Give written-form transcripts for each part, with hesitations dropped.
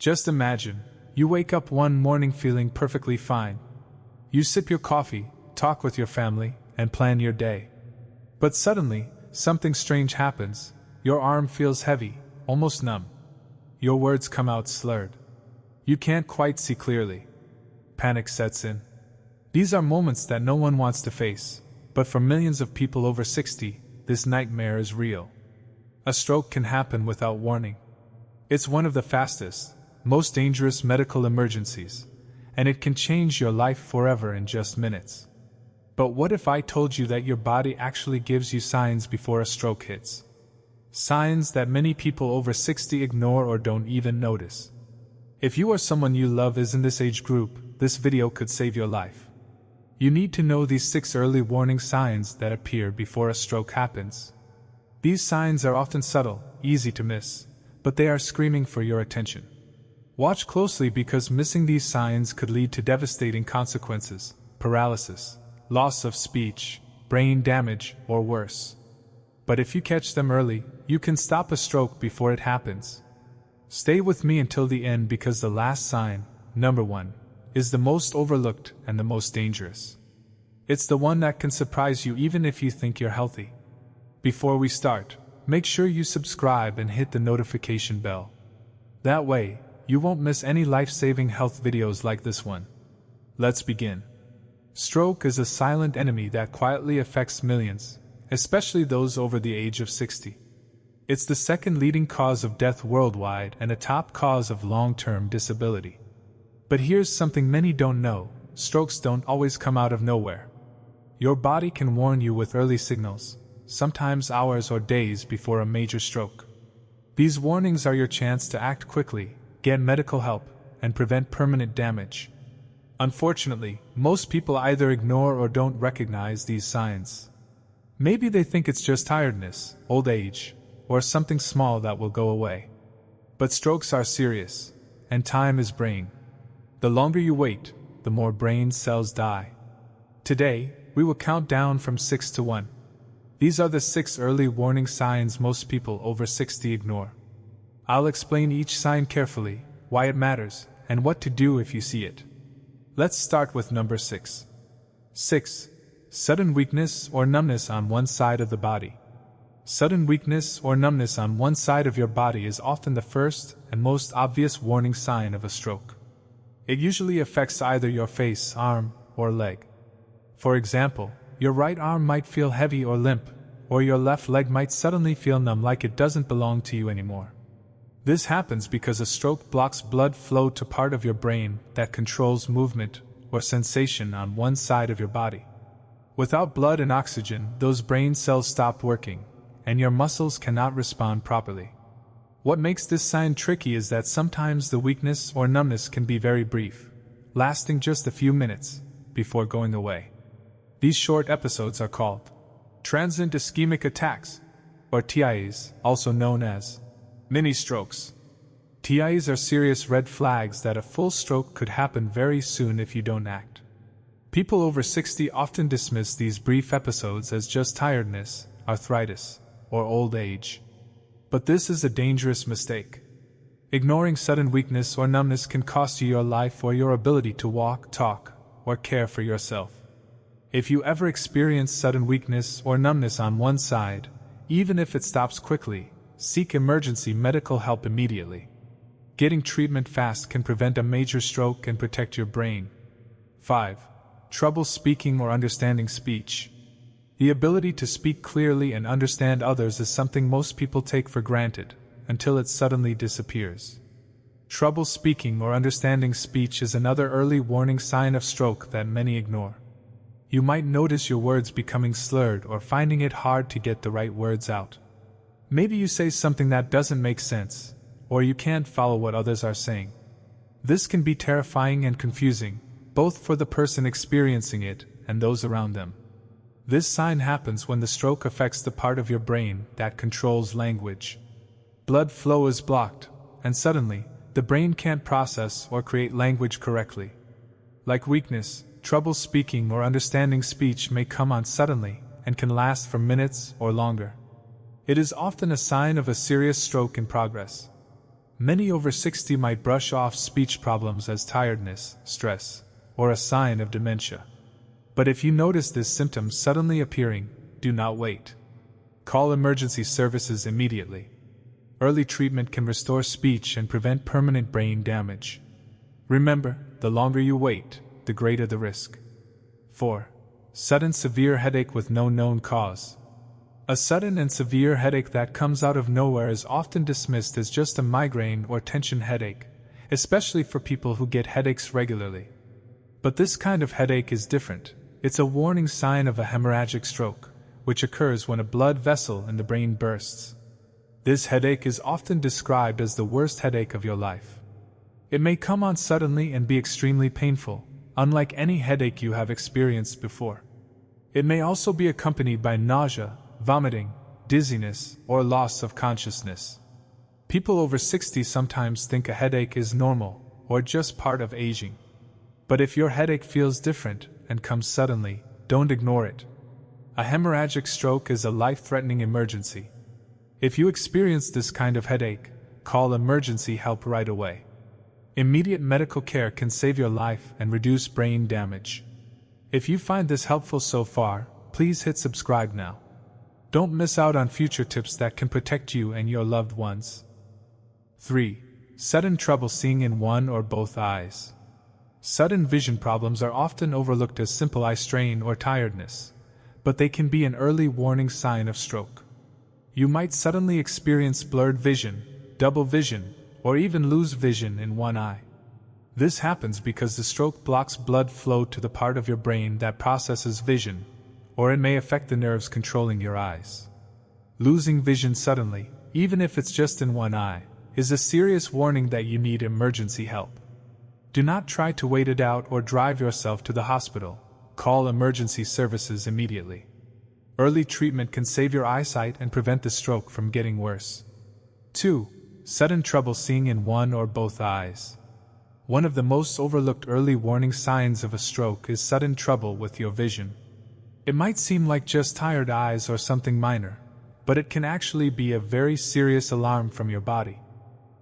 Just imagine, you wake up one morning feeling perfectly fine. You sip your coffee, talk with your family, and plan your day. But suddenly, something strange happens. Your arm feels heavy, almost numb. Your words come out slurred. You can't quite see clearly. Panic sets in. These are moments that no one wants to face, but for millions of people over 60, this nightmare is real. A stroke can happen without warning. It's one of the fastest, most dangerous medical emergencies, and it can change your life forever in just minutes. But what if I told you that your body actually gives you signs before a stroke hits? Signs that many people over 60 ignore or don't even notice. If you or someone you love is in this age group, this video could save your life. You need to know these 6 early warning signs that appear before a stroke happens. These signs are often subtle, easy to miss, but they are screaming for your attention. Watch closely because missing these signs could lead to devastating consequences: paralysis, loss of speech, brain damage, or worse. But if you catch them early, you can stop a stroke before it happens. Stay with me until the end because the last sign, number 1, is the most overlooked and the most dangerous. It's the one that can surprise you even if you think you're healthy. Before we start, make sure you subscribe and hit the notification bell. That way, you won't miss any life-saving health videos like this one. Let's begin. Stroke is a silent enemy that quietly affects millions, especially those over the age of 60. It's the second leading cause of death worldwide and a top cause of long-term disability. But here's something many don't know: strokes don't always come out of nowhere. Your body can warn you with early signals, sometimes hours or days before a major stroke. These warnings are your chance to act quickly, get medical help, and prevent permanent damage. Unfortunately, most people either ignore or don't recognize these signs. Maybe they think it's just tiredness, old age, or something small that will go away. But strokes are serious, and time is brain. The longer you wait, the more brain cells die. Today, we will count down from 6 to 1. These are the 6 early warning signs most people over 60 ignore. I'll explain each sign carefully, why it matters, and what to do if you see it. Let's start with number 6. 6. Sudden weakness or numbness on one side of the body. Sudden weakness or numbness on one side of your body is often the first and most obvious warning sign of a stroke. It usually affects either your face, arm, or leg. For example, your right arm might feel heavy or limp, or your left leg might suddenly feel numb like it doesn't belong to you anymore. This happens because a stroke blocks blood flow to part of your brain that controls movement or sensation on one side of your body. Without blood and oxygen, those brain cells stop working, and your muscles cannot respond properly. What makes this sign tricky is that sometimes the weakness or numbness can be very brief, lasting just a few minutes, before going away. These short episodes are called transient ischemic attacks, or TIAs, also known as mini strokes. TIAs are serious red flags that a full stroke could happen very soon if you don't act. People over 60 often dismiss these brief episodes as just tiredness, arthritis, or old age. But this is a dangerous mistake. Ignoring sudden weakness or numbness can cost you your life or your ability to walk, talk, or care for yourself. If you ever experience sudden weakness or numbness on one side, even if it stops quickly, seek emergency medical help immediately. Getting treatment fast can prevent a major stroke and protect your brain. 5. Trouble speaking or understanding speech. The ability to speak clearly and understand others is something most people take for granted, until it suddenly disappears. Trouble speaking or understanding speech is another early warning sign of stroke that many ignore. You might notice your words becoming slurred or finding it hard to get the right words out. Maybe you say something that doesn't make sense, or you can't follow what others are saying. This can be terrifying and confusing, both for the person experiencing it and those around them. This sign happens when the stroke affects the part of your brain that controls language. Blood flow is blocked, and suddenly, the brain can't process or create language correctly. Like weakness, trouble speaking or understanding speech may come on suddenly and can last for minutes or longer. It is often a sign of a serious stroke in progress. Many over 60 might brush off speech problems as tiredness, stress, or a sign of dementia. But if you notice this symptom suddenly appearing, do not wait. Call emergency services immediately. Early treatment can restore speech and prevent permanent brain damage. Remember, the longer you wait, the greater the risk. 4. Sudden severe headache with no known cause. A sudden and severe headache that comes out of nowhere is often dismissed as just a migraine or tension headache, especially for people who get headaches regularly. But this kind of headache is different. It's a warning sign of a hemorrhagic stroke, which occurs when a blood vessel in the brain bursts. This headache is often described as the worst headache of your life. It may come on suddenly and be extremely painful, unlike any headache you have experienced before. It may also be accompanied by nausea, vomiting, dizziness, or loss of consciousness. People over 60 sometimes think a headache is normal, or just part of aging. But if your headache feels different and comes suddenly, don't ignore it. A hemorrhagic stroke is a life-threatening emergency. If you experience this kind of headache, call emergency help right away. Immediate medical care can save your life and reduce brain damage. If you find this helpful so far, please hit subscribe now. Don't miss out on future tips that can protect you and your loved ones. 3. Sudden trouble seeing in one or both eyes. Sudden vision problems are often overlooked as simple eye strain or tiredness, but they can be an early warning sign of stroke. You might suddenly experience blurred vision, double vision, or even lose vision in one eye. This happens because the stroke blocks blood flow to the part of your brain that processes vision, or it may affect the nerves controlling your eyes. Losing vision suddenly, even if it's just in one eye, is a serious warning that you need emergency help. Do not try to wait it out or drive yourself to the hospital. Call emergency services immediately. Early treatment can save your eyesight and prevent the stroke from getting worse. 2. Sudden trouble seeing in one or both eyes. One of the most overlooked early warning signs of a stroke is sudden trouble with your vision. It might seem like just tired eyes or something minor, but it can actually be a very serious alarm from your body.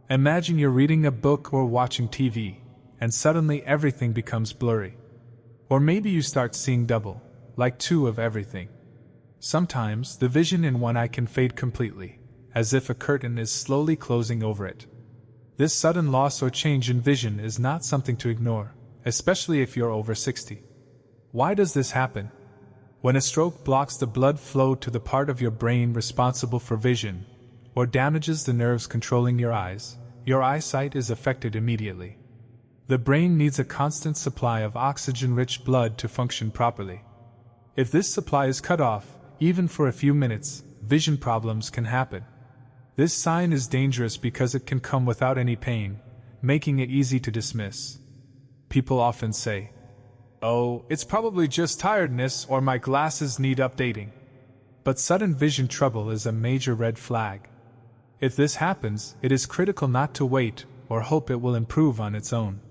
Imagine you're reading a book or watching TV, and suddenly everything becomes blurry. Or maybe you start seeing double, like two of everything. Sometimes the vision in one eye can fade completely, as if a curtain is slowly closing over it. This sudden loss or change in vision is not something to ignore, especially if you're over 60. Why does this happen? When a stroke blocks the blood flow to the part of your brain responsible for vision, or damages the nerves controlling your eyes, your eyesight is affected immediately. The brain needs a constant supply of oxygen-rich blood to function properly. If this supply is cut off, even for a few minutes, vision problems can happen. This sign is dangerous because it can come without any pain, making it easy to dismiss. People often say, "Oh, it's probably just tiredness or my glasses need updating." But sudden vision trouble is a major red flag. If this happens, it is critical not to wait or hope it will improve on its own.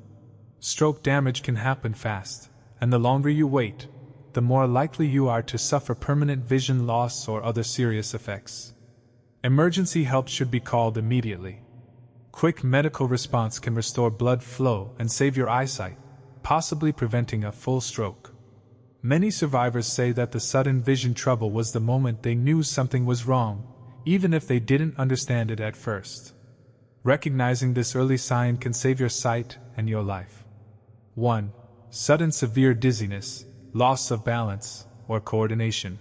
Stroke damage can happen fast, and the longer you wait, the more likely you are to suffer permanent vision loss or other serious effects. Emergency help should be called immediately. Quick medical response can restore blood flow and save your eyesight, possibly preventing a full stroke. Many survivors say that the sudden vision trouble was the moment they knew something was wrong, even if they didn't understand it at first. Recognizing this early sign can save your sight and your life. 1. Sudden severe dizziness, loss of balance, or coordination.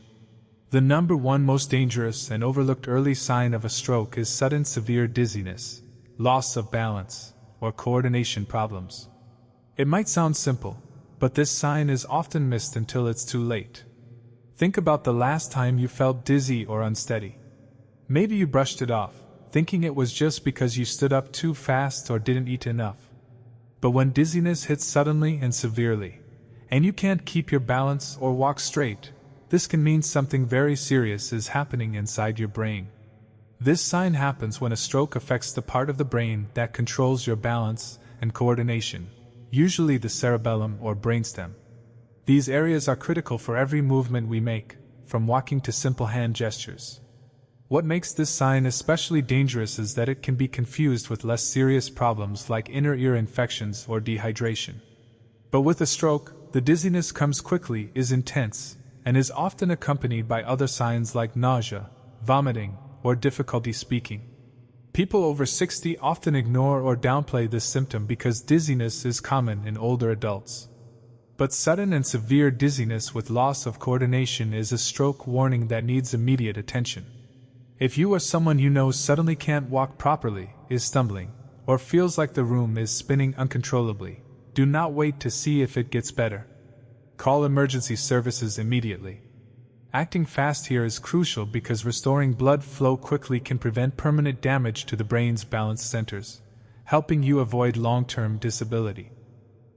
The number one most dangerous and overlooked early sign of a stroke is sudden severe dizziness, loss of balance, or coordination problems. It might sound simple, but this sign is often missed until it's too late. Think about the last time you felt dizzy or unsteady. Maybe you brushed it off, thinking it was just because you stood up too fast or didn't eat enough. But when dizziness hits suddenly and severely, and you can't keep your balance or walk straight, this can mean something very serious is happening inside your brain. This sign happens when a stroke affects the part of the brain that controls your balance and coordination, usually the cerebellum or brainstem. These areas are critical for every movement we make, from walking to simple hand gestures. What makes this sign especially dangerous is that it can be confused with less serious problems like inner ear infections or dehydration. But with a stroke, the dizziness comes quickly, is intense, and is often accompanied by other signs like nausea, vomiting, or difficulty speaking. People over 60 often ignore or downplay this symptom because dizziness is common in older adults. But sudden and severe dizziness with loss of coordination is a stroke warning that needs immediate attention. If you or someone you know suddenly can't walk properly, is stumbling, or feels like the room is spinning uncontrollably, do not wait to see if it gets better. Call emergency services immediately. Acting fast here is crucial because restoring blood flow quickly can prevent permanent damage to the brain's balance centers, helping you avoid long-term disability.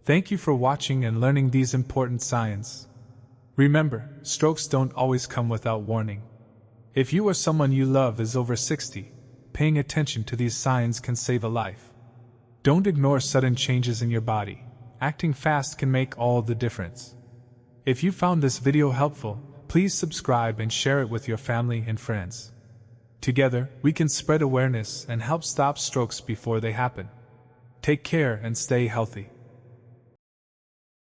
Thank you for watching and learning these important signs. Remember, strokes don't always come without warning. If you or someone you love is over 60, paying attention to these signs can save a life. Don't ignore sudden changes in your body. Acting fast can make all the difference. If you found this video helpful, please subscribe and share it with your family and friends. Together, we can spread awareness and help stop strokes before they happen. Take care and stay healthy.